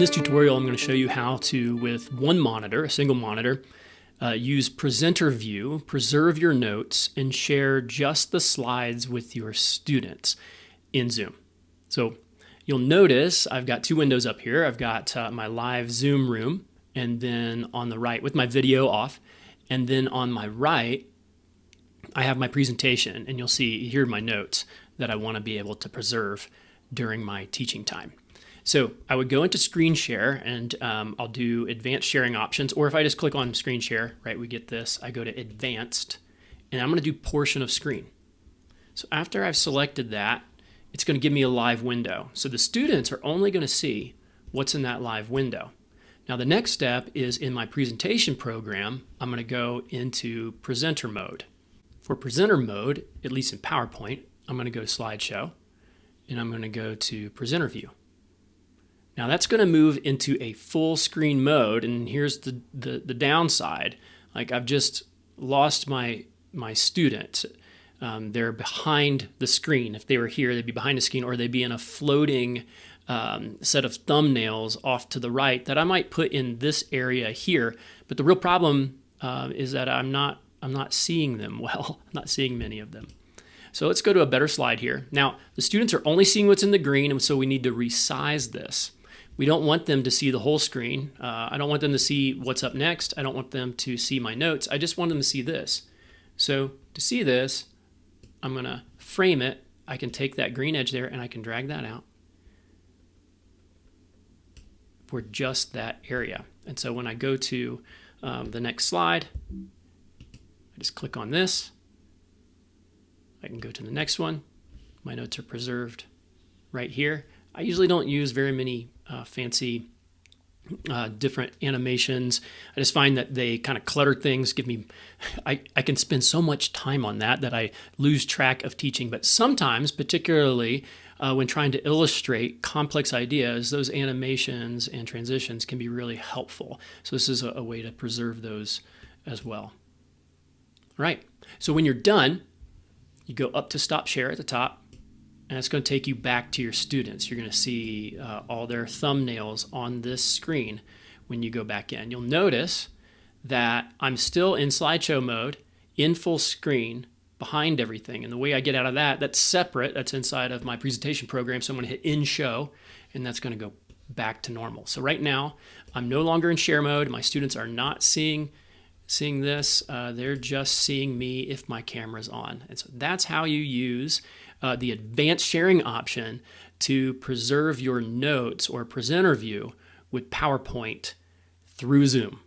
this tutorial, I'm going to show you how to, with one monitor, a single monitor, use presenter view, preserve your notes, and share just the slides with your students in Zoom. So you'll notice I've got two windows up here. I've got my live Zoom room, and then on the right, with my video off, and then on my right, I have my presentation, and you'll see here are my notes that I want to be able to preserve during my teaching time. So I would go into screen share, and I'll do advanced sharing options, or if I just click on screen share, right, we get this, I go to advanced, and I'm going to do portion of screen. So after I've selected that, it's going to give me a live window. So the students are only going to see what's in that live window. Now the next step is in my presentation program, I'm going to go into presenter mode. For presenter mode, at least in PowerPoint, I'm going to go to slideshow, and I'm going to go to presenter view. Now that's going to move into a full screen mode, and here's the downside. Like, I've just lost my student. They're behind the screen. If they were here, they'd be behind the screen, or they'd be in a floating set of thumbnails off to the right that I might put in this area here. But the real problem is that I'm not seeing them well. I'm not seeing many of them. So let's go to a better slide here. Now the students are only seeing what's in the green, and so we need to resize this. We don't want them to see the whole screen. I don't want them to see what's up next. I don't want them to see my notes. I just want them to see this. So to see this, I'm going to frame it. I can take that green edge there and I can drag that out for just that area. And so when I go to the next slide, I just click on this. I can go to the next one. My notes are preserved right here. I usually don't use very many fancy different animations. I just find that they kind of clutter things, I can spend so much time on that I lose track of teaching. But sometimes, particularly when trying to illustrate complex ideas, those animations and transitions can be really helpful. So this is a way to preserve those as well. All right, so when you're done, you go up to stop share at the top, and it's going to take you back to your students. You're going to see all their thumbnails on this screen when you go back in. You'll notice that I'm still in slideshow mode, in full screen, behind everything. And the way I get out of that, that's separate. That's inside of my presentation program. So I'm going to hit in show, and that's going to go back to normal. So right now, I'm no longer in share mode. My students are not seeing this. They're just seeing me if my camera's on. And so that's how you use the advanced sharing option to preserve your notes or presenter view with PowerPoint through Zoom.